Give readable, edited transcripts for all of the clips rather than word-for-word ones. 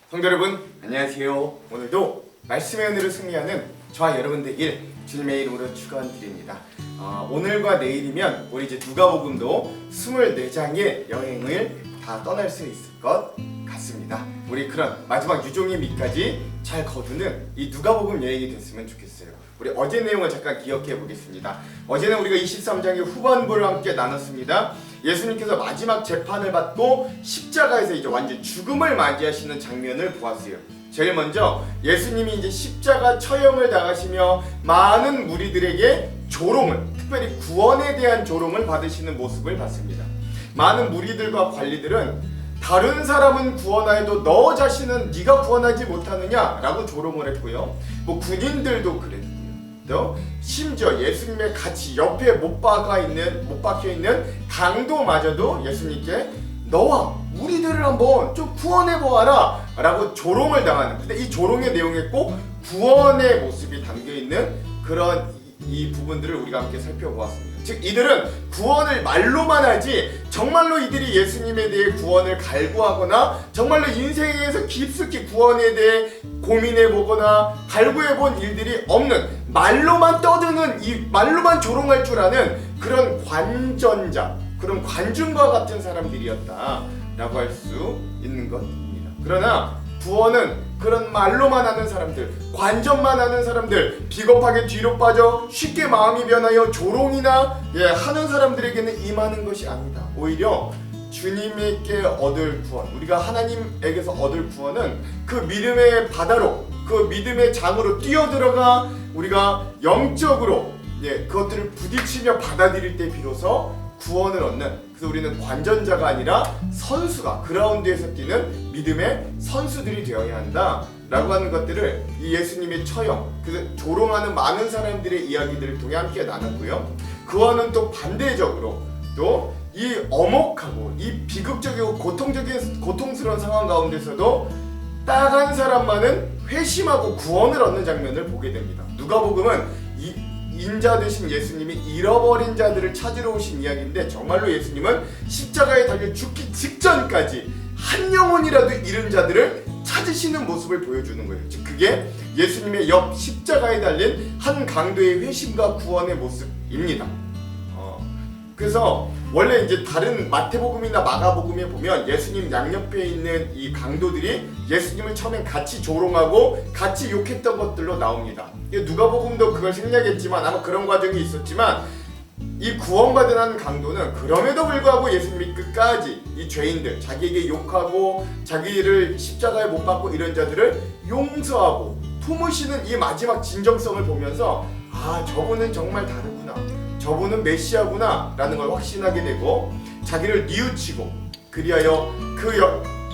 성도 여러분 안녕하세요. 오늘도 말씀의 은혜로 승리하는 저와 여러분들 일 주님의 이름으로 축원드립니다. 오늘과 내일이면 우리 이제 누가복음도 24장의 여행을 다 떠날 수 있을 것 같습니다. 우리 그런 마지막 유종의 미까지 잘 거두는 이 누가복음 여행이 됐으면 좋겠어요. 우리 어제 내용을 잠깐 기억해 보겠습니다. 어제는 우리가 23장의 후반부를 함께 나눴습니다. 예수님께서 마지막 재판을 받고 십자가에서 이제 완전 죽음을 맞이하시는 장면을 보았어요. 제일 먼저 예수님이 이제 십자가 처형을 당하시며 많은 무리들에게 조롱을, 특별히 구원에 대한 조롱을 받으시는 모습을 봤습니다. 많은 무리들과 관리들은 다른 사람은 구원하여도 너 자신은 네가 구원하지 못하느냐라고 조롱을 했고요. 뭐 군인들도 그랬고요. 또 심지어 예수님의 같이 옆에 못 박혀 있는 강도마저도 예수님께 너와 우리들을 한번 좀 구원해 보아라 라고 조롱을 당하는, 근데 이 조롱의 내용에 꼭 구원의 모습이 담겨 있는 그런 이 부분들을 우리가 함께 살펴보았습니다. 즉 이들은 구원을 말로만 하지 정말로 이들이 예수님에 대해 구원을 갈구하거나 정말로 인생에서 깊숙이 구원에 대해 고민해보거나 갈구해본 일들이 없는, 말로만 떠드는, 이 말로만 조롱할 줄 아는 그런 관전자, 그런 관중과 같은 사람들이었다라고 할 수 있는 것입니다. 그러나 구원은 그런 말로만 하는 사람들, 관전만 하는 사람들, 비겁하게 뒤로 빠져 쉽게 마음이 변하여 조롱이나 하는 사람들에게는 임하는 것이 아니다. 오히려 주님께 얻을 구원, 우리가 하나님에게서 얻을 구원은 그 믿음의 바다로, 그 믿음의 장으로 뛰어들어가 우리가 영적으로 그것들을 부딪히며 받아들일 때 비로소 구원을 얻는, 그래서 우리는 관전자가 아니라 선수가, 그라운드에서 뛰는 믿음의 선수들이 되어야 한다 라고 하는 것들을 이 예수님의 처형, 그래서 조롱하는 많은 사람들의 이야기들을 통해 함께 나눴고요. 그와는 또 반대적으로 또 이 엄혹하고 이 비극적이고 고통스러운 상황 가운데서도 딱 한 사람만은 회심하고 구원을 얻는 장면을 보게 됩니다. 누가복음은 인자 되신 예수님이 잃어버린 자들을 찾으러 오신 이야기인데, 정말로 예수님은 십자가에 달려 죽기 직전까지 한 영혼이라도 잃은 자들을 찾으시는 모습을 보여주는 거예요. 즉 그게 예수님의 옆 십자가에 달린 한 강도의 회심과 구원의 모습입니다. 그래서 원래 이제 다른 마태복음이나 마가복음에 보면 예수님 양옆에 있는 이 강도들이 예수님을 처음엔 같이 조롱하고 같이 욕했던 것들로 나옵니다. 누가복음도 그걸 생략했지만 아마 그런 과정이 있었지만, 이 구원받은 한 강도는 그럼에도 불구하고 예수님이 끝까지 이 죄인들, 자기에게 욕하고 자기를 십자가에 못 박고 이런 자들을 용서하고 품으시는 이 마지막 진정성을 보면서 아, 저분은 정말 다르구나, 저분은 메시아구나 라는 걸 확신하게 되고, 자기를 뉘우치고 그리하여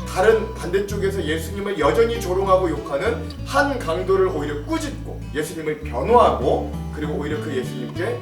다른 반대쪽에서 예수님을 여전히 조롱하고 욕하는 한 강도를 오히려 꾸짖고 예수님을 변호하고, 그리고 오히려 그 예수님께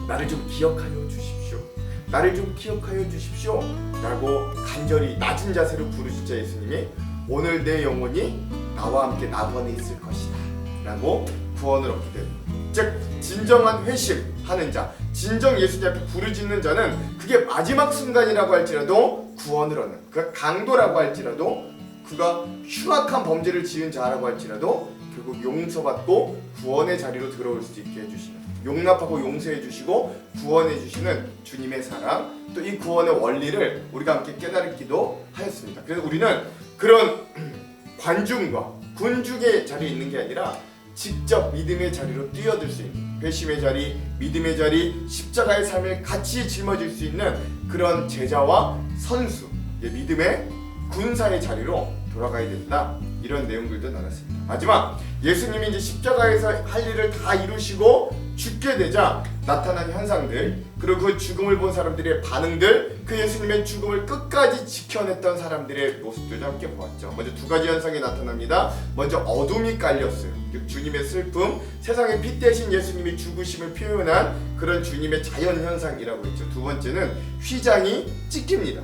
나를 좀 기억하여 주십시오, 나를 좀 기억하여 주십시오 라고 간절히 낮은 자세로 부르시자 예수님이 오늘 내 영혼이 나와 함께 낙원에 있을 것이다 라고 구원을 얻게 됩니다. 즉 진정한 회심하는 자, 진정 예수님 앞에 부르짖는 자는 그게 마지막 순간이라고 할지라도 구원을 얻는, 그 강도라고 할지라도, 그가 흉악한 범죄를 지은 자라고 할지라도 결국 용서받고 구원의 자리로 들어올 수 있게 해주시는, 용납하고 용서해 주시고 구원해 주시는 주님의 사랑, 또 이 구원의 원리를 우리가 함께 깨달기도 하였습니다. 그래서 우리는 그런 관중과 군중의 자리에 있는 게 아니라 직접 믿음의 자리로 뛰어들 수 있는, 회심의 자리, 믿음의 자리, 십자가의 삶을 같이 짊어질 수 있는 그런 제자와 선수, 믿음의 군사의 자리로 돌아가야 된다, 이런 내용들도 나눴습니다. 마지막 예수님이 이제 십자가에서 할 일을 다 이루시고 죽게 되자 나타난 현상들, 그리고 그 죽음을 본 사람들의 반응들, 그 예수님의 죽음을 끝까지 지켜냈던 사람들의 모습들도 함께 보았죠. 먼저 두 가지 현상이 나타납니다. 먼저 어둠이 깔렸어요. 주님의 슬픔, 세상의 빛 대신 예수님이 죽으심을 표현한 그런 주님의 자연 현상이라고 했죠. 두 번째는 휘장이 찢깁니다.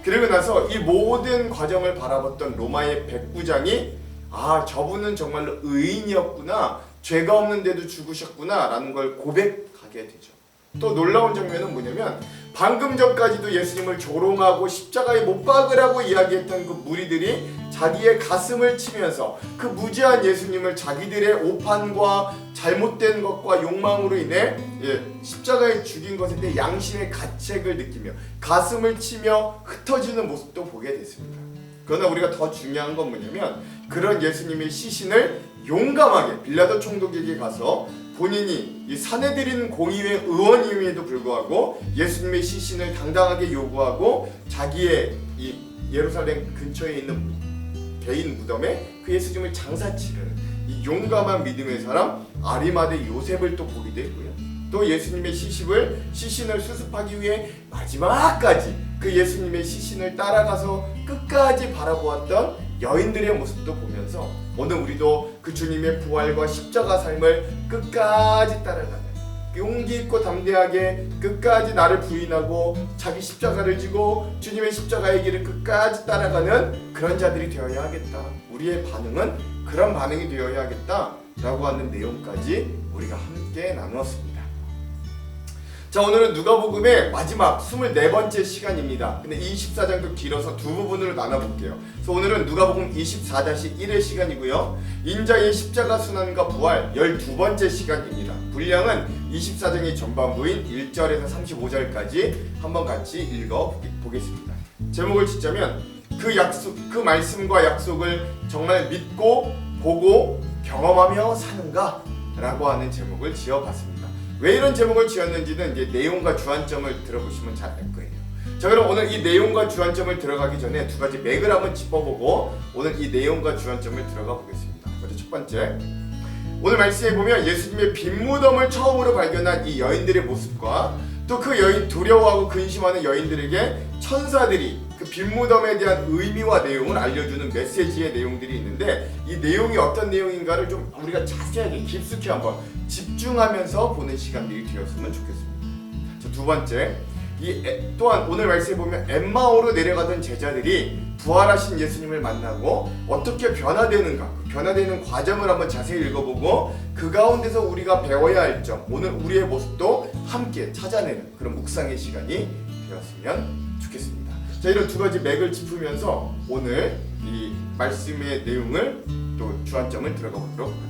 그리고 나서 이 모든 과정을 바라봤던 로마의 백부장이 아, 저분은 정말로 의인이었구나, 죄가 없는데도 죽으셨구나 라는 걸 고백하게 되죠. 또 놀라운 장면은 뭐냐면 방금 전까지도 예수님을 조롱하고 십자가에 못 박으라고 이야기했던 그 무리들이 자기의 가슴을 치면서 그 무지한 예수님을 자기들의 오판과 잘못된 것과 욕망으로 인해 십자가에 죽인 것에 대해 양심의 가책을 느끼며 가슴을 치며 흩어지는 모습도 보게 됐습니다. 그러나 우리가 더 중요한 건 뭐냐면 그런 예수님의 시신을 용감하게 빌라도 총독에게 가서 본인이 이 사내들인 공의회 의원임에도 불구하고 예수님의 시신을 당당하게 요구하고 자기의 이 예루살렘 근처에 있는 개인 무덤에 그 예수님을 장사치르는 이 용감한 믿음의 사람 아리마대 요셉을 또 보기도 했고요. 또 예수님의 시신을 수습하기 위해 마지막까지 그 예수님의 시신을 따라가서 끝까지 바라보았던 여인들의 모습도 보면서 오늘 우리도 그 주님의 부활과 십자가 삶을 끝까지 따라가는 용기 있고 담대하게 끝까지 나를 부인하고 자기 십자가를 지고 주님의 십자가의 길을 끝까지 따라가는 그런 자들이 되어야 하겠다. 우리의 반응은 그런 반응이 되어야 하겠다 라고 하는 내용까지 우리가 함께 나누었습니다. 자, 오늘은 누가복음의 마지막 24번째 시간입니다. 근데 이 24장도 길어서 두 부분으로 나눠볼게요. 그래서 오늘은 누가복음 24-1의 시간이고요. 인자의 십자가 순환과 부활 12번째 시간입니다. 분량은 24장의 전반부인 1절에서 35절까지 한번 같이 읽어보겠습니다. 제목을 짓자면 그 말씀과 약속을 정말 믿고 보고 경험하며 사는가? 라고 하는 제목을 지어봤습니다. 왜 이런 제목을 지었는지는 이제 내용과 주안점을 들어보시면 잘 알 거예요. 자, 그럼 오늘 이 내용과 주안점을 들어가기 전에 두 가지 맥을 한번 짚어보고 오늘 이 내용과 주안점을 들어가 보겠습니다. 먼저 첫 번째, 오늘 말씀에 보면 예수님의 빈 무덤을 처음으로 발견한 이 여인들의 모습과 또 그 여인 두려워하고 근심하는 여인들에게 천사들이 그 빈 무덤에 대한 의미와 내용을 알려주는 메시지의 내용들이 있는데 이 내용이 어떤 내용인가를 좀 우리가 자세하게 깊숙이 한번 집중하면서 보는 시간들이 되었으면 좋겠습니다. 자, 두 번째, 또한 오늘 말씀에 보면 엠마오로 내려가던 제자들이 부활하신 예수님을 만나고 어떻게 변화되는가, 그 변화되는 과정을 한번 자세히 읽어보고 그 가운데서 우리가 배워야 할 점, 오늘 우리의 모습도 함께 찾아내는 그런 묵상의 시간이 되었으면 좋겠습니다. 자, 이런 두 가지 맥을 짚으면서 오늘 이 말씀의 내용을 또 주안점을 들어가 보도록 할게요.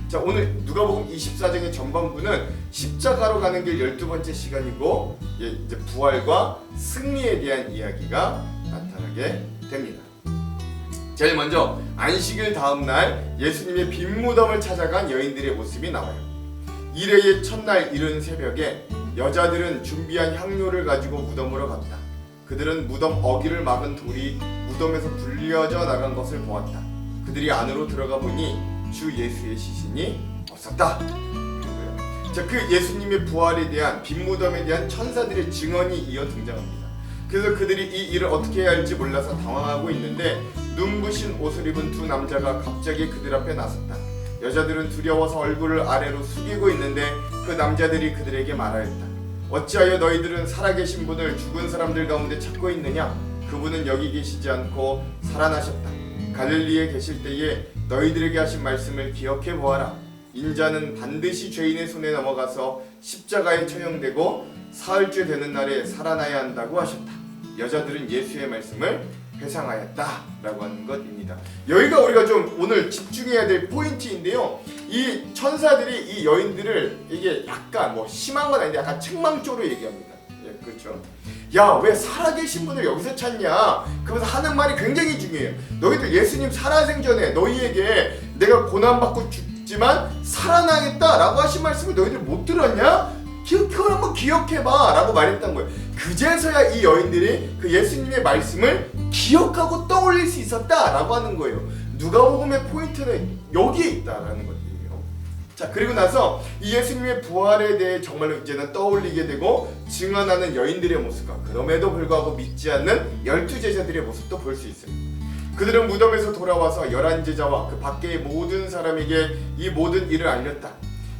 자, 오늘 누가복음 24장의 전반부는 십자가로 가는 길 12번째 시간이고 이제 부활과 승리에 대한 이야기가 나타나게 됩니다. 제일 먼저 안식일 다음 날 예수님의 빈 무덤을 찾아간 여인들의 모습이 나와요. 일회의 첫날 이른 새벽에 여자들은 준비한 향료를 가지고 무덤으로 갔다. 그들은 무덤 어귀를 막은 돌이 무덤에서 불려져 나간 것을 보았다. 그들이 안으로 들어가 보니 주 예수의 시신이 없었다. 자, 그 예수님의 부활에 대한 빈 무덤에 대한 천사들의 증언이 이어 등장합니다. 그래서 그들이 이 일을 어떻게 해야 할지 몰라서 당황하고 있는데 눈부신 옷을 입은 두 남자가 갑자기 그들 앞에 나섰다. 여자들은 두려워서 얼굴을 아래로 숙이고 있는데 그 남자들이 그들에게 말하였다. 어찌하여 너희들은 살아계신 분을 죽은 사람들 가운데 찾고 있느냐? 그분은 여기 계시지 않고 살아나셨다. 갈릴리에 계실 때에 너희들에게 하신 말씀을 기억해 보아라. 인자는 반드시 죄인의 손에 넘어가서 십자가에 처형되고 사흘째 되는 날에 살아나야 한다고 하셨다. 여자들은 예수의 말씀을 회상하였다 라고 하는 것입니다. 여기가 우리가 좀 오늘 집중해야 될 포인트인데요, 이 천사들이 이 여인들을 이게 약간 뭐 심한 건 아닌데 약간 책망조로 얘기합니다. 예, 그렇죠. 야, 왜 살아계신 분을 여기서 찾냐? 그러면서 하는 말이 굉장히 중요해요. 너희들 예수님 살아생전에 너희에게 내가 고난받고 죽지만 살아나겠다라고 하신 말씀을 너희들 못 들었냐? 그걸 한번 기억해봐 라고 말했던 거예요. 그제서야 이 여인들이 그 예수님의 말씀을 기억하고 떠올릴 수 있었다 라고 하는 거예요. 누가복음의 포인트는 여기에 있다라는 거예요. 자, 그리고 나서 이 예수님의 부활에 대해 정말로 이제는 떠올리게 되고 증언하는 여인들의 모습과 그럼에도 불구하고 믿지 않는 12제자들의 모습도 볼 수 있습니다. 그들은 무덤에서 돌아와서 11제자와 그 밖의 모든 사람에게 이 모든 일을 알렸다.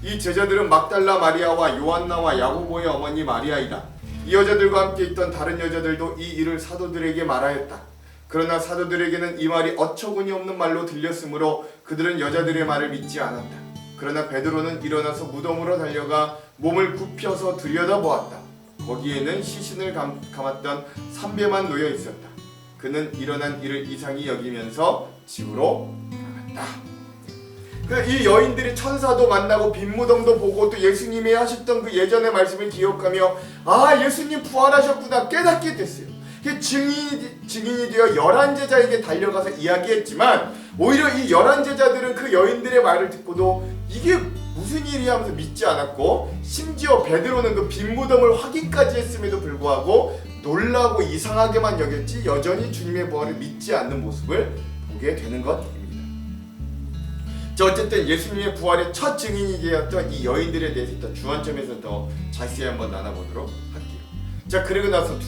이 제자들은 막달라 마리아와 요한나와 야고보의 어머니 마리아이다. 이 여자들과 함께 있던 다른 여자들도 이 일을 사도들에게 말하였다. 그러나 사도들에게는 이 말이 어처구니 없는 말로 들렸으므로 그들은 여자들의 말을 믿지 않았다. 그러나 베드로는 일어나서 무덤으로 달려가 몸을 굽혀서 들여다보았다. 거기에는 시신을 감았던 삼배만 놓여 있었다. 그는 일어난 일을 이상히 여기면서 집으로 나갔다. 이 여인들이 천사도 만나고 빈무덤도 보고 또 예수님이 하셨던 그 예전의 말씀을 기억하며 아, 예수님 부활하셨구나 깨닫게 됐어요. 증인이 되어 11제자에게 달려가서 이야기했지만 오히려 이 11제자들은 그 여인들의 말을 듣고도 이게 무슨 일이야 하면서 믿지 않았고, 심지어 베드로는 그 빈무덤을 확인까지 했음에도 불구하고 놀라고 이상하게만 여겼지 여전히 주님의 부활을 믿지 않는 모습을 보게 되는 것입니다. 자, 어쨌든 예수님의 부활의 첫 증인이 되었던 이 여인들에 대해서 일단 주안점에서 더 자세히 한번 나눠보도록 할게요. 자, 그리고 나서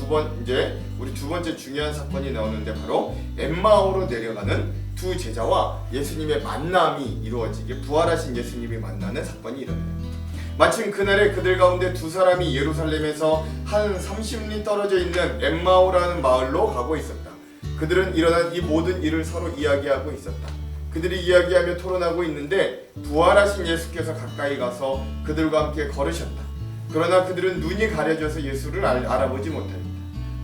우리 두 번째 중요한 사건이 나오는데 바로 엠마오로 내려가는 두 제자와 예수님의 만남이 이루어지게 부활하신 예수님이 만나는 사건이 일어나요. 마침 그날에 그들 가운데 두 사람이 예루살렘에서 한 30리 떨어져 있는 엠마오라는 마을로 가고 있었다. 그들은 일어난 이 모든 일을 서로 이야기하고 있었다. 그들이 이야기하며 토론하고 있는데 부활하신 예수께서 가까이 가서 그들과 함께 걸으셨다. 그러나 그들은 눈이 가려져서 예수를 알아보지 못합니다.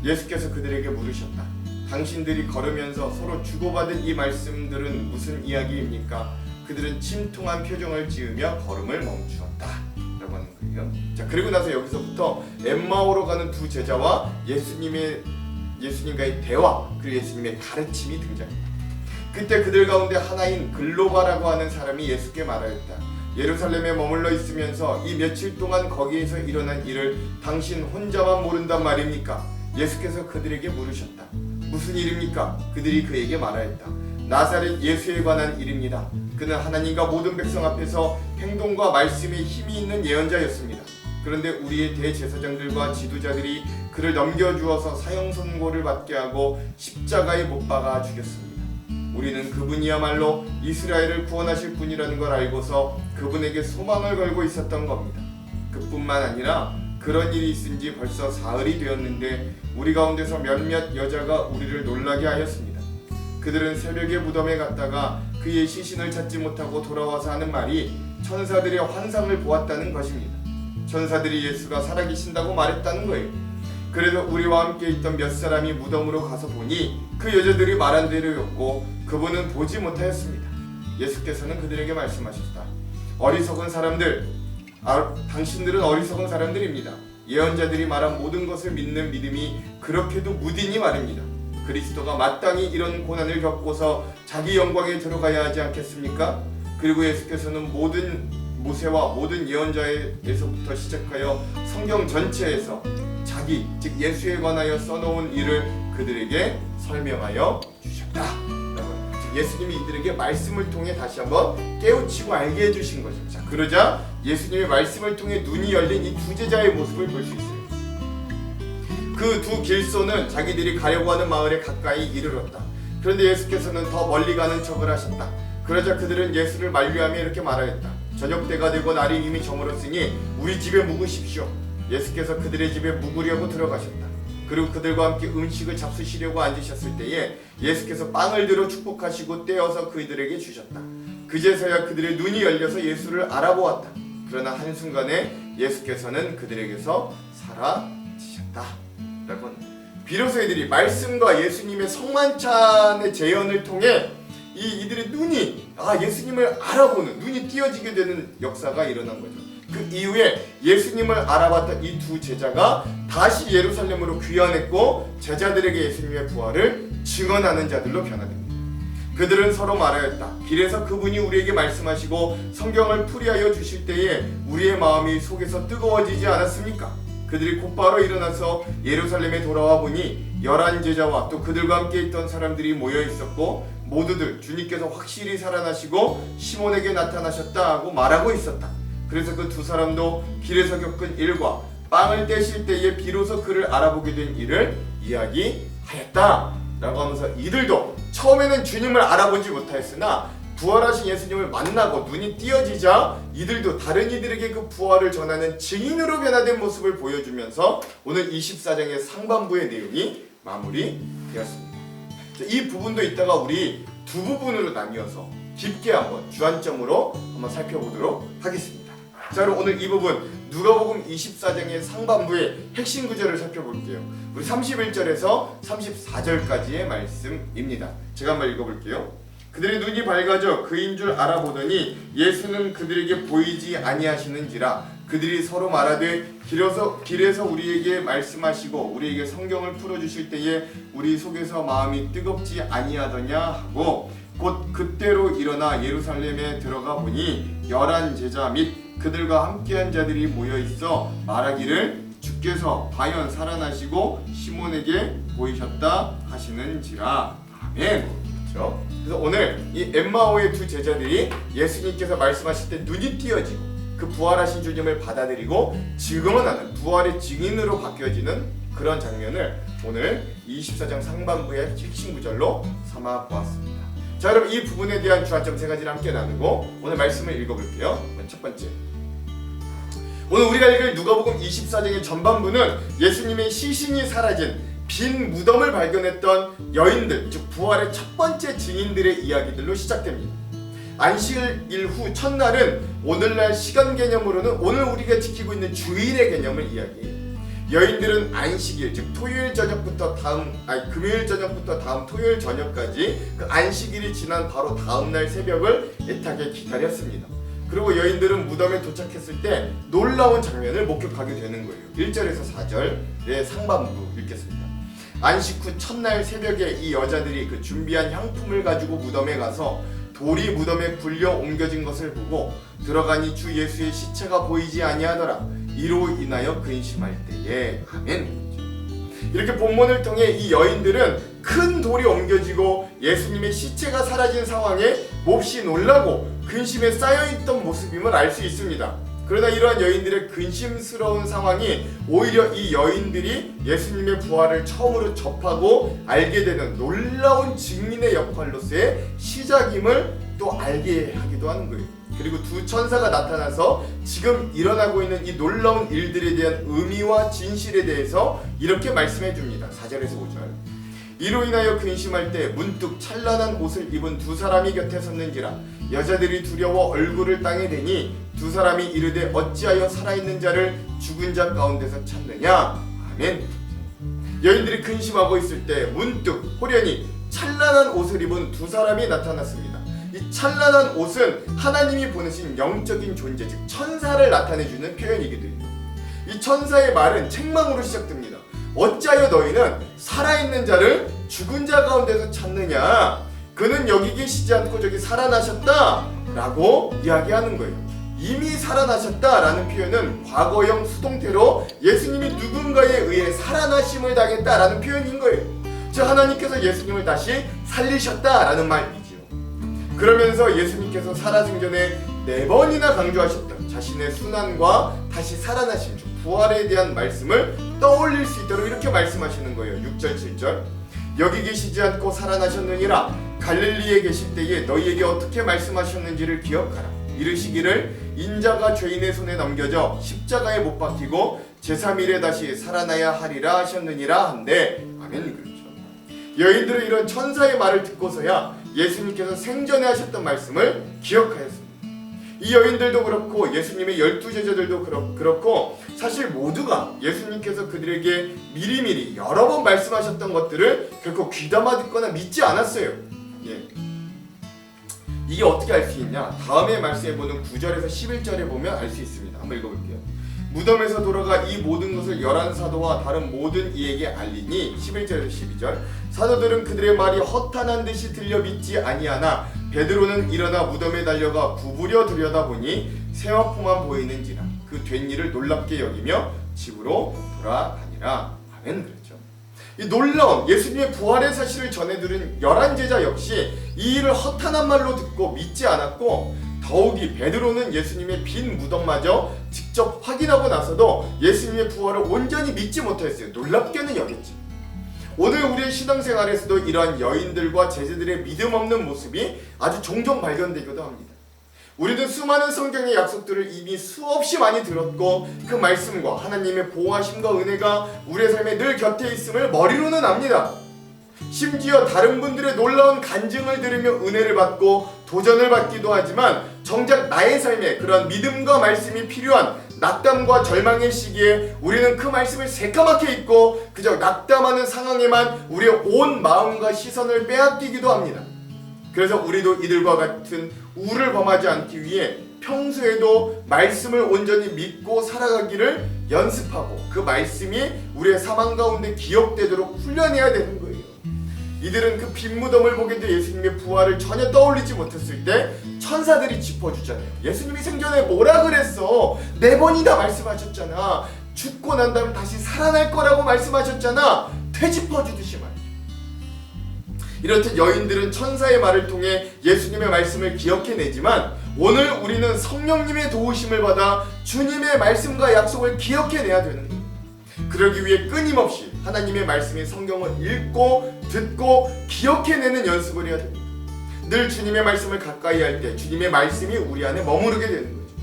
예수께서 그들에게 물으셨다. 당신들이 걸으면서 서로 주고받은 이 말씀들은 무슨 이야기입니까? 그들은 침통한 표정을 지으며 걸음을 멈추었다 라고 하는 거예요. 자, 그리고 나서 여기서부터 엠마오로 가는 두 제자와 예수님과의 대화, 그리고 예수님의 가르침이 등장합니다. 그때 그들 가운데 하나인 글로바라고 하는 사람이 예수께 말하였다. 예루살렘에 머물러 있으면서 이 며칠 동안 거기에서 일어난 일을 당신 혼자만 모른단 말입니까? 예수께서 그들에게 물으셨다. 무슨 일입니까? 그들이 그에게 말하였다. 나사렛 예수에 관한 일입니다. 그는 하나님과 모든 백성 앞에서 행동과 말씀에 힘이 있는 예언자였습니다. 그런데 우리의 대제사장들과 지도자들이 그를 넘겨주어서 사형 선고를 받게 하고 십자가에 못 박아 죽였습니다. 우리는 그분이야말로 이스라엘을 구원하실 분이라는 걸 알고서 그분에게 소망을 걸고 있었던 겁니다. 그뿐만 아니라 그런 일이 있은 지 벌써 사흘이 되었는데 우리 가운데서 몇몇 여자가 우리를 놀라게 하였습니다. 그들은 새벽에 무덤에 갔다가 그의 시신을 찾지 못하고 돌아와서 하는 말이 천사들의 환상을 보았다는 것입니다. 천사들이 예수가 살아계신다고 말했다는 거예요. 그래서 우리와 함께 있던 몇 사람이 무덤으로 가서 보니 그 여자들이 말한 대로였고 그분은 보지 못하였습니다. 예수께서는 그들에게 말씀하셨다. 어리석은 사람들, 당신들은 어리석은 사람들입니다. 예언자들이 말한 모든 것을 믿는 믿음이 그렇게도 무디니 말입니다. 그리스도가 마땅히 이런 고난을 겪고서 자기 영광에 들어가야 하지 않겠습니까? 그리고 예수께서는 모든 모세와 모든 예언자에서부터 시작하여 성경 전체에서 자기, 즉 예수에 관하여 써놓은 일을 그들에게 설명하여 주셨다. 즉 예수님이 이들에게 말씀을 통해 다시 한번 깨우치고 알게 해주신 거죠. 자, 그러자 예수님의 말씀을 통해 눈이 열린 이 두 제자의 모습을 볼 수 있어요. 그 두 길소는 자기들이 가려고 하는 마을에 가까이 이르렀다. 그런데 예수께서는 더 멀리 가는 척을 하셨다. 그러자 그들은 예수를 만류하며 이렇게 말하였다. 저녁 때가 되고 날이 이미 저물었으니 우리 집에 묵으십시오. 예수께서 그들의 집에 묵으려고 들어가셨다. 그리고 그들과 함께 음식을 잡수시려고 앉으셨을 때에 예수께서 빵을 들어 축복하시고 떼어서 그들에게 주셨다. 그제서야 그들의 눈이 열려서 예수를 알아보았다. 그러나 한순간에 예수께서는 그들에게서 사라지셨다. 비로소 이들이 말씀과 예수님의 성만찬의 재현을 통해 이들의 눈이 예수님을 알아보는, 눈이 띄어지게 되는 역사가 일어난 거죠. 그 이후에 예수님을 알아봤던 이 두 제자가 다시 예루살렘으로 귀환했고 제자들에게 예수님의 부활을 증언하는 자들로 변화됩니다. 그들은 서로 말하였다. 길에서 그분이 우리에게 말씀하시고 성경을 풀이하여 주실 때에 우리의 마음이 속에서 뜨거워지지 않았습니까? 그들이 곧바로 일어나서 예루살렘에 돌아와 보니 11제자와 또 그들과 함께 있던 사람들이 모여 있었고 모두들 주님께서 확실히 살아나시고 시몬에게 나타나셨다 하고 말하고 있었다. 그래서 그 두 사람도 길에서 겪은 일과 빵을 떼실 때에 비로소 그를 알아보게 된 일을 이야기하였다 라고 하면서 이들도 처음에는 주님을 알아보지 못하였으나 부활하신 예수님을 만나고 눈이 띄어지자 이들도 다른 이들에게 그 부활을 전하는 증인으로 변화된 모습을 보여주면서 오늘 24장의 상반부의 내용이 마무리되었습니다. 이 부분도 이따가 우리 두 부분으로 나뉘어서 깊게 한번 주안점으로 한번 살펴보도록 하겠습니다. 자, 그럼 오늘 이 부분 누가복음 24장의 상반부의 핵심 구절을 살펴볼게요. 우리 31절에서 34절까지의 말씀입니다. 제가 한번 읽어볼게요. 그들의 눈이 밝아져 그인 줄 알아보더니 예수는 그들에게 보이지 아니하시는지라. 그들이 서로 말하되 길에서 우리에게 말씀하시고 우리에게 성경을 풀어주실 때에 우리 속에서 마음이 뜨겁지 아니하더냐 하고, 곧 그때로 일어나 예루살렘에 들어가 보니 11 제자 및 그들과 함께한 자들이 모여 있어 말하기를 주께서 과연 살아나시고 시몬에게 보이셨다 하시는지라. 아멘. 그렇죠? 그래서 오늘 이 엠마오의 두 제자들이 예수님께서 말씀하실 때 눈이 띄어지고 그 부활하신 주님을 받아들이고 지금은 나는 부활의 증인으로 바뀌어지는 그런 장면을 오늘 24장 상반부의 핵심 구절로 삼아 보았습니다. 자, 여러분 이 부분에 대한 주안점 세 가지를 함께 나누고 오늘 말씀을 읽어볼게요. 첫 번째, 오늘 우리가 읽을 누가복음 24장의 전반부는 예수님의 시신이 사라진 빈 무덤을 발견했던 여인들, 즉 부활의 첫 번째 증인들의 이야기들로 시작됩니다. 안식일 후 첫날은 오늘날 시간 개념으로는 오늘 우리가 지키고 있는 주일의 개념을 이야기해요. 여인들은 안식일, 즉 토요일 저녁부터 금요일 저녁부터 다음 토요일 저녁까지 그 안식일이 지난 바로 다음날 새벽을 애타게 기다렸습니다. 그리고 여인들은 무덤에 도착했을 때 놀라운 장면을 목격하게 되는 거예요. 1절에서 4절의 상반부 읽겠습니다. 안식 후 첫날 새벽에 이 여자들이 그 준비한 향품을 가지고 무덤에 가서 돌이 무덤에 굴려 옮겨진 것을 보고 들어가니 주 예수의 시체가 보이지 아니하더라. 이로 인하여 근심할 때에. 아멘. 이렇게 본문을 통해 이 여인들은 큰 돌이 옮겨지고 예수님의 시체가 사라진 상황에 몹시 놀라고 근심에 쌓여있던 모습임을 알 수 있습니다. 그러나 이러한 여인들의 근심스러운 상황이 오히려 이 여인들이 예수님의 부활을 처음으로 접하고 알게 되는 놀라운 증인의 역할로서의 시작임을 또 알게 하기도 하는 거예요. 그리고 두 천사가 나타나서 지금 일어나고 있는 이 놀라운 일들에 대한 의미와 진실에 대해서 이렇게 말씀해 줍니다. 4절에서 5절. 이로 인하여 근심할 때 문득 찬란한 옷을 입은 두 사람이 곁에 섰는지라. 여자들이 두려워 얼굴을 땅에 대니 두 사람이 이르되 어찌하여 살아있는 자를 죽은 자 가운데서 찾느냐. 아멘. 여인들이 근심하고 있을 때 문득 호련히 찬란한 옷을 입은 두 사람이 나타났습니다. 이 찬란한 옷은 하나님이 보내신 영적인 존재, 즉 천사를 나타내주는 표현이기도 해요. 이 천사의 말은 책망으로 시작됩니다. 어찌하여 너희는 살아있는 자를 죽은 자 가운데서 찾느냐. 그는 여기 계시지 않고 저기 살아나셨다 라고 이야기하는 거예요. 이미 살아나셨다 라는 표현은 과거형 수동태로 예수님이 누군가에 의해 살아나심을 당했다 라는 표현인 거예요. 즉 하나님께서 예수님을 다시 살리셨다 라는 말이죠. 그러면서 예수님께서 살아생전에 4번이나 강조하셨던 자신의 순환과 다시 살아나심, 즉 부활에 대한 말씀을 떠올릴 수 있도록 이렇게 말씀하시는 거예요. 6절 7절. 여기 계시지 않고 살아나셨느니라. 갈릴리에 계실 때에 너희에게 어떻게 말씀하셨는지를 기억하라. 이르시기를 인자가 죄인의 손에 넘겨져 십자가에 못 박히고 제3일에 다시 살아나야 하리라 하셨느니라 한데. 아멘. 그렇죠. 여인들은 이런 천사의 말을 듣고서야 예수님께서 생전에 하셨던 말씀을 기억하였습니다. 이 여인들도 그렇고 예수님의 12제자들도 그렇고 사실 모두가 예수님께서 그들에게 미리미리 여러 번 말씀하셨던 것들을 결코 귀담아 듣거나 믿지 않았어요. 예. 이게 어떻게 알 수 있냐? 다음에 말씀해 보는 9절에서 11절에 보면 알 수 있습니다. 한번 읽어볼게요. 무덤에서 돌아가 이 모든 것을 11 사도와 다른 모든 이에게 알리니 11절에서 12절. 사도들은 그들의 말이 허탄한 듯이 들려 믿지 아니하나 베드로는 일어나 무덤에 달려가 구부려 들여다보니 세마포만 보이는지라. 그 된 일을 놀랍게 여기며 집으로 돌아가니라. 아멘. 그렇죠. 이 놀라운 예수님의 부활의 사실을 전해 들은 11제자 역시 이 일을 허탄한 말로 듣고 믿지 않았고, 더욱이 베드로는 예수님의 빈 무덤마저 직접 확인하고 나서도 예수님의 부활을 온전히 믿지 못했어요. 놀랍게는 여겼지. 오늘 우리의 신앙생활에서도 이러한 여인들과 제자들의 믿음 없는 모습이 아주 종종 발견되기도 합니다. 우리는 수많은 성경의 약속들을 이미 수없이 많이 들었고 그 말씀과 하나님의 보호하심과 은혜가 우리의 삶에 늘 곁에 있음을 머리로는 압니다. 심지어 다른 분들의 놀라운 간증을 들으며 은혜를 받고 도전을 받기도 하지만 정작 나의 삶에 그런 믿음과 말씀이 필요한 낙담과 절망의 시기에 우리는 그 말씀을 새까맣게 잊고 그저 낙담하는 상황에만 우리의 온 마음과 시선을 빼앗기기도 합니다. 그래서 우리도 이들과 같은 우를 범하지 않기 위해 평소에도 말씀을 온전히 믿고 살아가기를 연습하고 그 말씀이 우리의 삶 가운데 기억되도록 훈련해야 되는 거예요. 이들은 그 빈 무덤을 보게 돼 예수님의 부활을 전혀 떠올리지 못했을 때 천사들이 짚어주잖아요. 예수님이 생전에 뭐라 그랬어? 4번이나 말씀하셨잖아. 죽고 난 다음 다시 살아날 거라고 말씀하셨잖아. 되짚어주듯이 말이에요. 이렇듯 여인들은 천사의 말을 통해 예수님의 말씀을 기억해내지만 오늘 우리는 성령님의 도우심을 받아 주님의 말씀과 약속을 기억해내야 되는 거예요. 그러기 위해 끊임없이 하나님의 말씀인 성경을 읽고 듣고 기억해내는 연습을 해야 됩니다. 늘 주님의 말씀을 가까이 할 때 주님의 말씀이 우리 안에 머무르게 되는 거죠.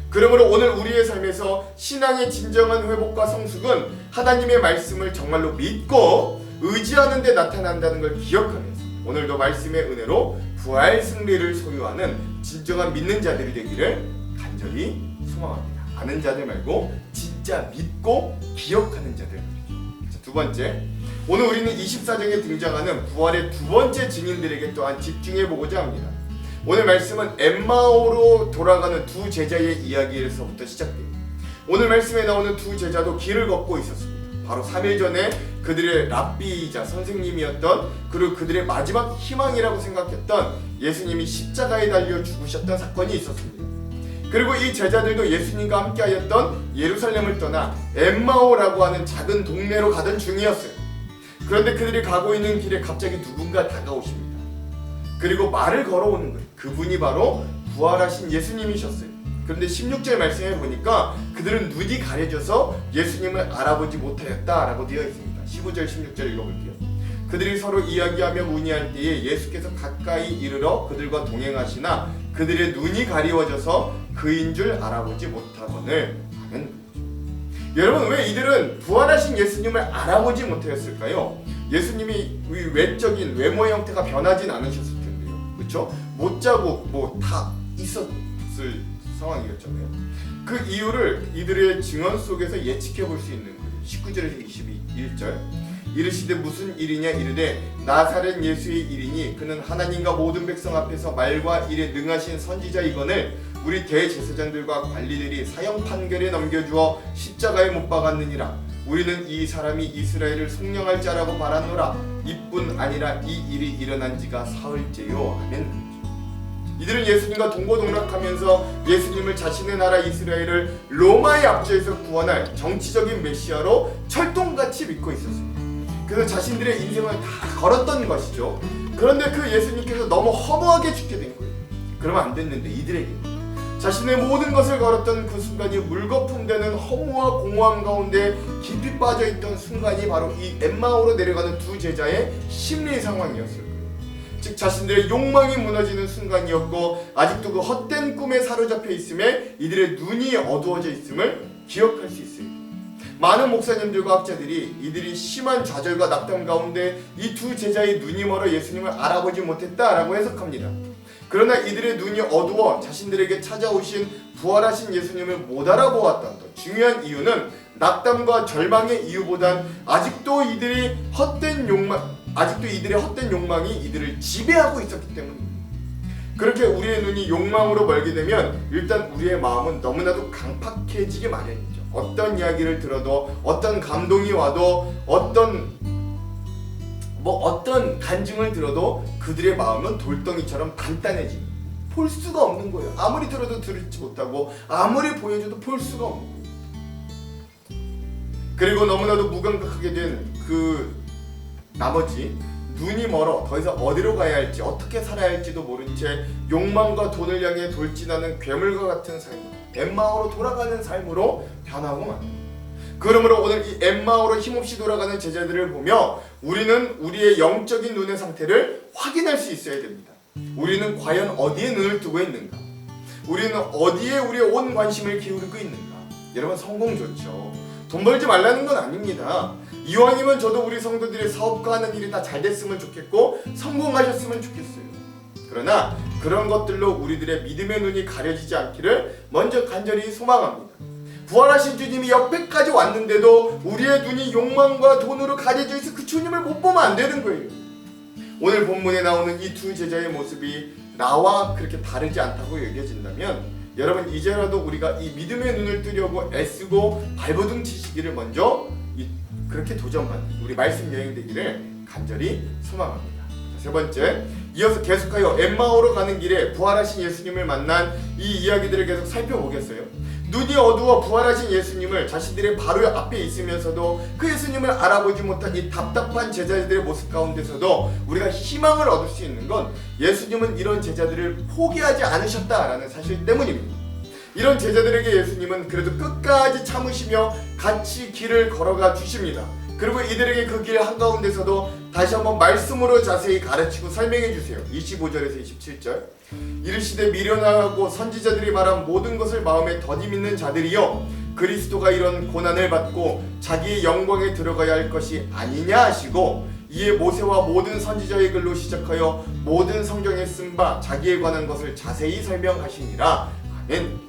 그러므로 오늘 우리의 삶에서 신앙의 진정한 회복과 성숙은 하나님의 말씀을 정말로 믿고 의지하는 데 나타난다는 걸 기억하면서 오늘도 말씀의 은혜로 부활 승리를 소유하는 진정한 믿는 자들이 되기를 간절히 소망합니다. 아는 자들 말고 진짜 믿고 기억하는 자들. 자, 두 번째, 오늘 우리는 24장에 등장하는 부활의 두 번째 증인들에게 또한 집중해보고자 합니다. 오늘 말씀은 엠마오로 돌아가는 두 제자의 이야기에서부터 시작돼요. 오늘 말씀에 나오는 두 제자도 길을 걷고 있었습니다. 바로 3일 전에 그들의 랍비이자 선생님이었던, 그리고 그들의 마지막 희망이라고 생각했던 예수님이 십자가에 달려 죽으셨던 사건이 있었습니다. 그리고 이 제자들도 예수님과 함께하였던 예루살렘을 떠나 엠마오라고 하는 작은 동네로 가던 중이었어요. 그런데 그들이 가고 있는 길에 갑자기 누군가 다가오십니다. 그리고 말을 걸어오는 거예요. 그분이 바로 부활하신 예수님이셨어요. 그런데 16절 말씀에 보니까 그들은 눈이 가려져서 예수님을 알아보지 못하였다라고 되어 있습니다. 15절 16절 읽어볼게요. 그들이 서로 이야기하며 문의할 때에 예수께서 가까이 이르러 그들과 동행하시나 그들의 눈이 가리워져서 그인 줄 알아보지 못하거늘 하는 거죠. 여러분, 왜 이들은 부활하신 예수님을 알아보지 못하였을까요? 예수님이 외적인 외모의 형태가 변하진 않으셨을 텐데요. 그렇죠? 못자국 다 있었을 상황이었잖아요. 그 이유를 이들의 증언 속에서 예측해 볼 수 있는 거예요. 19절에서 21절. 이르시되 무슨 일이냐 이르되 나사렛 예수의 일이니 그는 하나님과 모든 백성 앞에서 말과 일에 능하신 선지자이거늘 우리 대제사장들과 관리들이 사형 판결에 넘겨주어 십자가에 못 박았느니라. 우리는 이 사람이 이스라엘을 속량할 자라고 말하노라. 이뿐 아니라 이 일이 일어난 지가 사흘째요. 아멘. 이들은 예수님과 동고동락하면서 예수님을 자신의 나라 이스라엘을 로마의 압제에서 구원할 정치적인 메시아로 철동같이 믿고 있었습니다. 그래서 자신들의 인생을 다 걸었던 것이죠. 그런데 그 예수님께서 너무 허무하게 죽게 된 거예요. 그러면 안 됐는데 이들에게 자신의 모든 것을 걸었던 그 순간이 물거품되는 허무와 공허함 가운데 깊이 빠져있던 순간이 바로 이 엠마오로 내려가는 두 제자의 심리 상황이었을 거예요. 즉 자신들의 욕망이 무너지는 순간이었고 아직도 그 헛된 꿈에 사로잡혀 있음에 이들의 눈이 어두워져 있음을 기억할 수 있습니다. 많은 목사님들과 학자들이 이들이 심한 좌절과 낙담 가운데 이 두 제자의 눈이 멀어 예수님을 알아보지 못했다라고 해석합니다. 그러나 이들의 눈이 어두워 자신들에게 찾아오신 부활하신 예수님을 못 알아보았던 더 중요한 이유는 낙담과 절망의 이유보단 아직도 이들의 헛된 욕망이 이들을 지배하고 있었기 때문입니다. 그렇게 우리의 눈이 욕망으로 멀게 되면 일단 우리의 마음은 너무나도 강팍해지기 마련이죠. 어떤 이야기를 들어도, 어떤 감동이 와도, 어떤 간증을 들어도 그들의 마음은 돌덩이처럼 단단해집니다. 볼 수가 없는 거예요. 아무리 들어도 들지 못하고 아무리 보여줘도 볼 수가 없는 거예요. 그리고 너무나도 무감각하게 된 그 나머지 눈이 멀어 더 이상 어디로 가야 할지 어떻게 살아야 할지도 모른 채 욕망과 돈을 향해 돌진하는 괴물과 같은 삶, 엠마오로 돌아가는 삶으로 변하고 맙니다. 그러므로 오늘 이 엠마오로 힘없이 돌아가는 제자들을 보며 우리는 우리의 영적인 눈의 상태를 확인할 수 있어야 됩니다. 우리는 과연 어디에 눈을 두고 있는가? 우리는 어디에 우리의 온 관심을 기울이고 있는가? 여러분, 성공 좋죠. 돈 벌지 말라는 건 아닙니다. 이왕이면 저도 우리 성도들의 사업과 하는 일이 다 잘 됐으면 좋겠고 성공하셨으면 좋겠어요. 그러나 그런 것들로 우리들의 믿음의 눈이 가려지지 않기를 먼저 간절히 소망합니다. 부활하신 주님이 옆에까지 왔는데도 우리의 눈이 욕망과 돈으로 가려져 있어 그 주님을 못 보면 안 되는 거예요. 오늘 본문에 나오는 이 두 제자의 모습이 나와 그렇게 다르지 않다고 여겨진다면 여러분 이제라도 우리가 이 믿음의 눈을 뜨려고 애쓰고 발버둥 치시기를 먼저 그렇게 도전받는 우리 말씀 여행 되기를 간절히 소망합니다. 세 번째, 이어서 계속하여 엠마오로 가는 길에 부활하신 예수님을 만난 이 이야기들을 계속 살펴보겠어요. 눈이 어두워 부활하신 예수님을 자신들의 바로 앞에 있으면서도 그 예수님을 알아보지 못한 이 답답한 제자들의 모습 가운데서도 우리가 희망을 얻을 수 있는 건 예수님은 이런 제자들을 포기하지 않으셨다라는 사실 때문입니다. 이런 제자들에게 예수님은 그래도 끝까지 참으시며 같이 길을 걸어가 주십니다. 그리고 이들에게 그 길 한가운데서도 다시 한번 말씀으로 자세히 가르치고 설명해 주세요. 25절에서 27절. 이르시되 미련하고 선지자들이 말한 모든 것을 마음에 더디 믿는 자들이여 그리스도가 이런 고난을 받고 자기의 영광에 들어가야 할 것이 아니냐 하시고 이에 모세와 모든 선지자의 글로 시작하여 모든 성경에 쓴 바 자기에 관한 것을 자세히 설명하시니라. 아멘.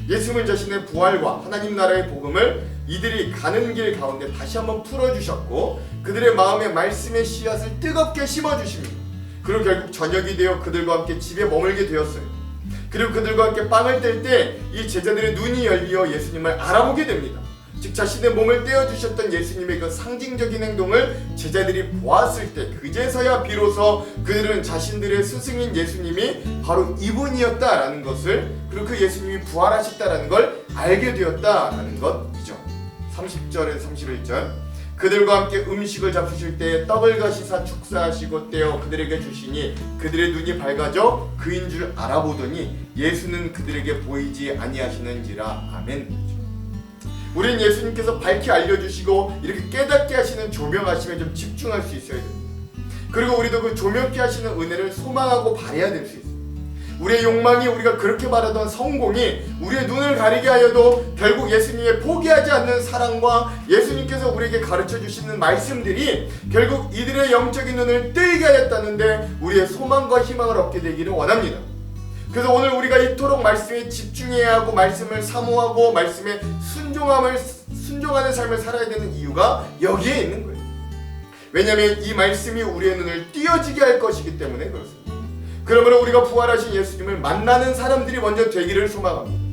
예수님은 자신의 부활과 하나님 나라의 복음을 이들이 가는 길 가운데 다시 한번 풀어주셨고 그들의 마음에 말씀의 씨앗을 뜨겁게 심어주십니다. 그리고 결국 저녁이 되어 그들과 함께 집에 머물게 되었어요. 그리고 그들과 함께 빵을 뗄 때 이 제자들의 눈이 열려 예수님을 알아보게 됩니다. 즉 자신의 몸을 떼어주셨던 예수님의 그 상징적인 행동을 제자들이 보았을 때 그제서야 비로소 그들은 자신들의 스승인 예수님이 바로 이분이었다라는 것을 그리고 그 예수님이 부활하셨다라는 걸 알게 되었다라는 것이죠. 30절에서 31절 그들과 함께 음식을 잡수실 때 떡을 가시사 축사하시고 떼어 그들에게 주시니 그들의 눈이 밝아져 그인 줄 알아보더니 예수는 그들에게 보이지 아니하시는지라. 아멘. 우리는 예수님께서 밝히 알려주시고 이렇게 깨닫게 하시는 조명하심에 좀 집중할 수 있어야 됩니다. 그리고 우리도 그 조명케 하시는 은혜를 소망하고 바라야 될 수 있습니다. 우리의 욕망이 우리가 그렇게 바라던 성공이 우리의 눈을 가리게 하여도 결국 예수님의 포기하지 않는 사랑과 예수님께서 우리에게 가르쳐 주시는 말씀들이 결국 이들의 영적인 눈을 뜨게 하였다는데 우리의 소망과 희망을 얻게 되기를 원합니다. 그래서 오늘 우리가 이토록 말씀에 집중해야 하고 말씀을 사모하고 말씀에 순종하는 삶을 살아야 되는 이유가 여기에 있는 거예요. 왜냐하면 이 말씀이 우리의 눈을 띄어지게 할 것이기 때문에 그렇습니다. 그러므로 우리가 부활하신 예수님을 만나는 사람들이 먼저 되기를 소망합니다.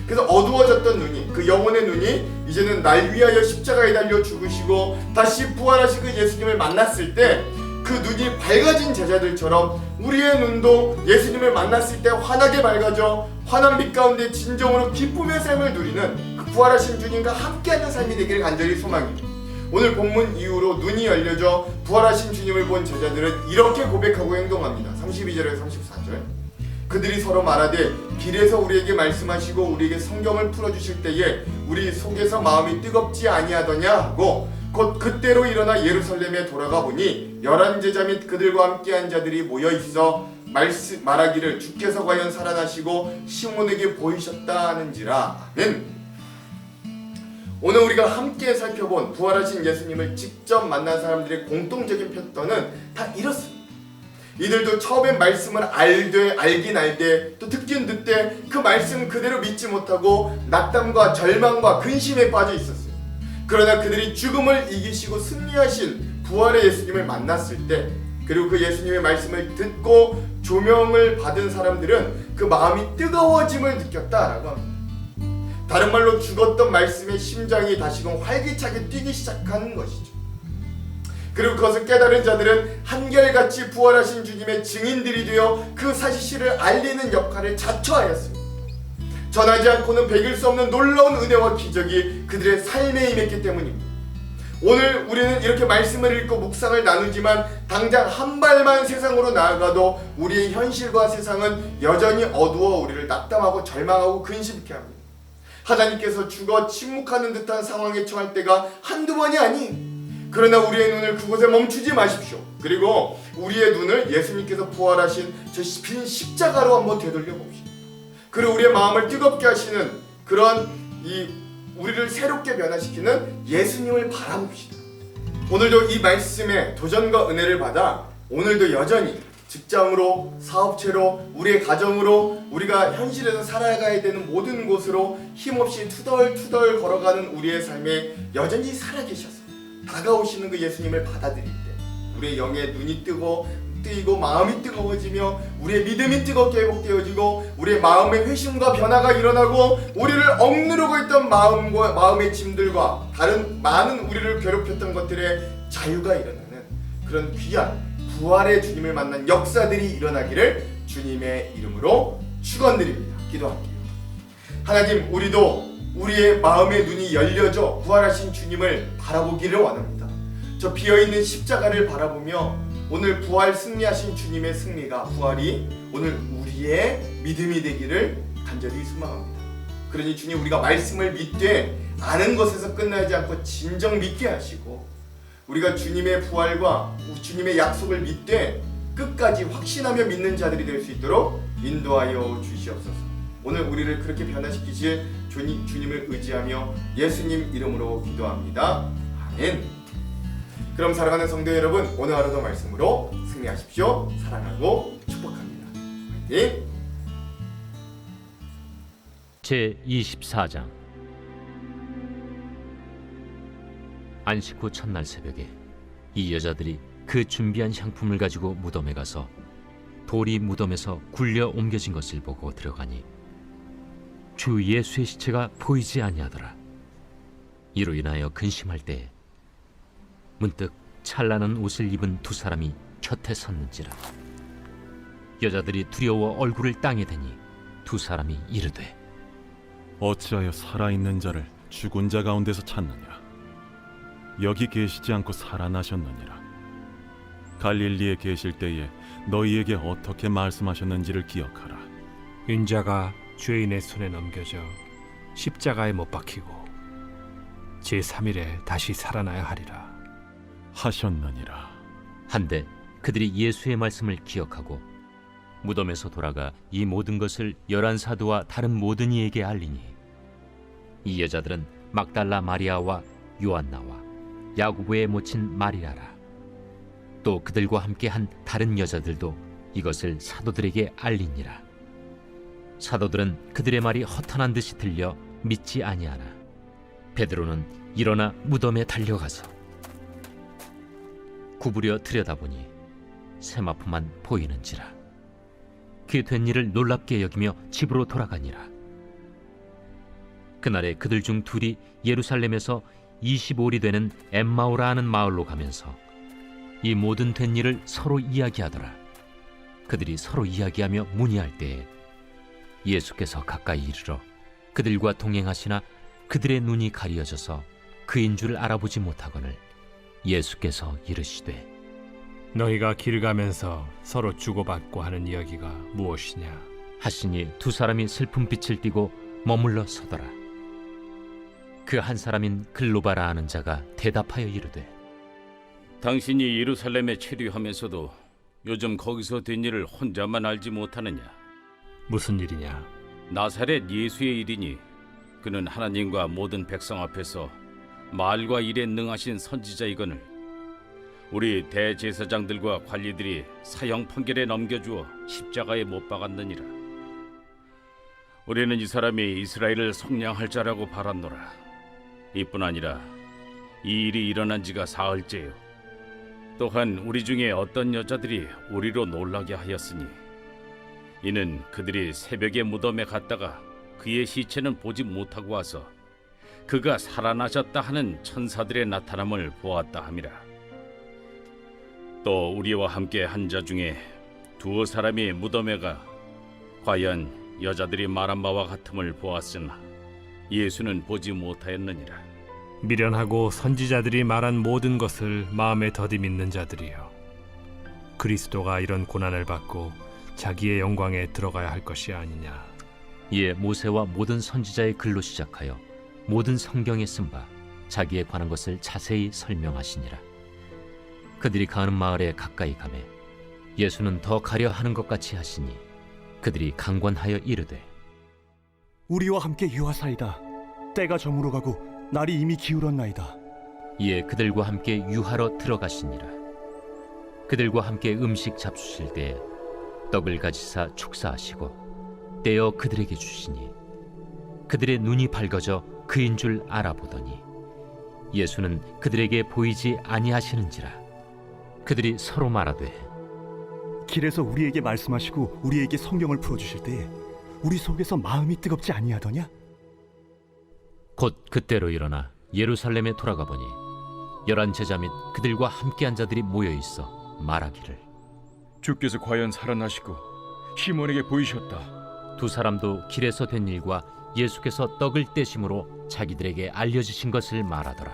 그래서 어두워졌던 눈이 그 영혼의 눈이 이제는 날 위하여 십자가에 달려 죽으시고 다시 부활하신 그 예수님을 만났을 때 그 눈이 밝아진 제자들처럼 우리의 눈도 예수님을 만났을 때 환하게 밝아져 환한 빛 가운데 진정으로 기쁨의 삶을 누리는 그 부활하신 주님과 함께하는 삶이 되기를 간절히 소망합니다. 오늘 본문 이후로 눈이 열려져 부활하신 주님을 본 제자들은 이렇게 고백하고 행동합니다. 32절에서 34절 그들이 서로 말하되 길에서 우리에게 말씀하시고 우리에게 성경을 풀어주실 때에 우리 속에서 마음이 뜨겁지 아니하더냐 하고 곧 그때로 일어나 예루살렘에 돌아가 보니 11제자 및 그들과 함께한 자들이 모여있어 말하기를 주께서 과연 살아나시고 시몬에게 보이셨다 하는지라. 아멘. 오늘 우리가 함께 살펴본 부활하신 예수님을 직접 만난 사람들의 공통적인 패턴은 다 이렇습니다. 이들도 처음엔 말씀을 알긴 알되 또 듣긴 듣되 그 말씀 그대로 믿지 못하고 낙담과 절망과 근심에 빠져 있었어요. 그러나 그들이 죽음을 이기시고 승리하신 부활의 예수님을 만났을 때 그리고 그 예수님의 말씀을 듣고 조명을 받은 사람들은 그 마음이 뜨거워짐을 느꼈다라고 합니다. 다른 말로 죽었던 말씀의 심장이 다시금 활기차게 뛰기 시작하는 것이죠. 그리고 그것을 깨달은 자들은 한결같이 부활하신 주님의 증인들이 되어 그 사실을 알리는 역할을 자처하였습니다. 전하지 않고는 배길 수 없는 놀라운 은혜와 기적이 그들의 삶에 임했기 때문입니다. 오늘 우리는 이렇게 말씀을 읽고 묵상을 나누지만 당장 한 발만 세상으로 나아가도 우리의 현실과 세상은 여전히 어두워 우리를 낙담하고 절망하고 근심케 합니다. 하나님께서 죽어 침묵하는 듯한 상황에 처할 때가 한두 번이 아니에요. 그러나 우리의 눈을 그곳에 멈추지 마십시오. 그리고 우리의 눈을 예수님께서 부활하신 저 빈 십자가로 한번 되돌려 봅시다. 그리고 우리의 마음을 뜨겁게 하시는 그런 우리를 새롭게 변화시키는 예수님을 바라봅시다. 오늘도 이 말씀에 도전과 은혜를 받아 오늘도 여전히 직장으로, 사업체로, 우리의 가정으로, 우리가 현실에서 살아가야 되는 모든 곳으로 힘없이 투덜투덜 걸어가는 우리의 삶에 여전히 살아계셔서 다가오시는 그 예수님을 받아들일 때 우리의 영의 눈이 뜨이고 마음이 뜨거워지며 우리의 믿음이 뜨겁게 회복되어지고 우리의 마음의 회심과 변화가 일어나고 우리를 억누르고 있던 마음의 짐들과 다른 많은 우리를 괴롭혔던 것들의 자유가 일어나는 그런 귀한 부활의 주님을 만난 역사들이 일어나기를 주님의 이름으로 축원드립니다. 기도할게요. 하나님, 우리도 우리의 마음의 눈이 열려져 부활하신 주님을 바라보기를 원합니다. 저 비어있는 십자가를 바라보며 오늘 부활 승리하신 주님의 승리가 부활이 오늘 우리의 믿음이 되기를 간절히 소망합니다. 그러니 주님, 우리가 말씀을 믿되 아는 것에서 끝나지 않고 진정 믿게 하시고 우리가 주님의 부활과 주님의 약속을 믿되 끝까지 확신하며 믿는 자들이 될 수 있도록 인도하여 주시옵소서. 오늘 우리를 그렇게 변화시키실 주님을 의지하며 예수님 이름으로 기도합니다. 아멘. 그럼 사랑하는 성도 여러분, 오늘 하루도 말씀으로 승리하십시오. 사랑하고 축복합니다. 화이팅! 제24장. 안식 후 첫날 새벽에 이 여자들이 그 준비한 향품을 가지고 무덤에 가서 돌이 무덤에서 굴려 옮겨진 것을 보고 들어가니 주 예수의 시체가 보이지 아니하더라. 이로 인하여 근심할 때에 문득 찬란한 옷을 입은 두 사람이 곁에 섰는지라. 여자들이 두려워 얼굴을 땅에 대니 두 사람이 이르되 어찌하여 살아있는 자를 죽은 자 가운데서 찾느냐? 여기 계시지 않고 살아나셨느니라. 갈릴리에 계실 때에 너희에게 어떻게 말씀하셨는지를 기억하라. 인자가 죄인의 손에 넘겨져 십자가에 못 박히고 제3일에 다시 살아나야 하리라 하셨느니라. 한데 그들이 예수의 말씀을 기억하고 무덤에서 돌아가 이 모든 것을 11사도와 다른 모든 이에게 알리니 이 여자들은 막달라 마리아와 요한나와 야고보의 모친 마리아라. 또 그들과 함께 한 다른 여자들도 이것을 사도들에게 알리니라. 사도들은 그들의 말이 허탄한 듯이 들려 믿지 아니하나 베드로는 일어나 무덤에 달려가서 구부려 들여다보니 세마포만 보이는지라. 그 된 일을 놀랍게 여기며 집으로 돌아가니라. 그날에 그들 중 둘이 예루살렘에서 25里되는 엠마오라 하는 마을로 가면서 이 모든 된 일을 서로 이야기하더라. 그들이 서로 이야기하며 문의할 때에 예수께서 가까이 이르러 그들과 동행하시나 그들의 눈이 가리어져서 그인 줄 알아보지 못하거늘 예수께서 이르시되 너희가 길 가면서 서로 주고받고 하는 이야기가 무엇이냐 하시니 두 사람이 슬픈 빛을 띠고 머물러 서더라. 그 한 사람인 글로바라 하는 자가 대답하여 이르되 당신이 예루살렘에 체류하면서도 요즘 거기서 된 일을 혼자만 알지 못하느냐? 무슨 일이냐 나사렛 예수의 일이니 그는 하나님과 모든 백성 앞에서 말과 일에 능하신 선지자이거늘 우리 대제사장들과 관리들이 사형 판결에 넘겨주어 십자가에 못 박았느니라. 우리는 이 사람이 이스라엘을 속량할 자라고 바랐노라. 이뿐 아니라 이 일이 일어난 지가 사흘째요. 또한 우리 중에 어떤 여자들이 우리로 놀라게 하였으니 이는 그들이 새벽에 무덤에 갔다가 그의 시체는 보지 못하고 와서 그가 살아나셨다 하는 천사들의 나타남을 보았다 함이라. 또 우리와 함께 한 자 중에 두어 사람이 무덤에 가 과연 여자들이 말한 바와 같음을 보았으나 예수는 보지 못하였느니라. 미련하고 선지자들이 말한 모든 것을 마음에 더디 믿는 자들이여 그리스도가 이런 고난을 받고 자기의 영광에 들어가야 할 것이 아니냐. 이에 모세와 모든 선지자의 글로 시작하여 모든 성경에 쓴 바 자기에 관한 것을 자세히 설명하시니라. 그들이 가는 마을에 가까이 가매 예수는 더 가려 하는 것 같이 하시니 그들이 강권하여 이르되 우리와 함께 유하사이다. 때가 저물어 가고 날이 이미 기울었나이다. 이에 그들과 함께 유하러 들어가시니라. 그들과 함께 음식 잡수실 때에 떡을 가지사 축사하시고 떼어 그들에게 주시니 그들의 눈이 밝아져 그인 줄 알아보더니 예수는 그들에게 보이지 아니하시는지라. 그들이 서로 말하되 길에서 우리에게 말씀하시고 우리에게 성경을 풀어주실 때에 우리 속에서 마음이 뜨겁지 아니하더냐? 곧 그때로 일어나 예루살렘에 돌아가 보니 11 제자 및 그들과 함께한 자들이 모여 있어 말하기를 주께서 과연 살아나시고 시몬에게 보이셨다. 두 사람도 길에서 된 일과 예수께서 떡을 떼심으로 자기들에게 알려주신 것을 말하더라.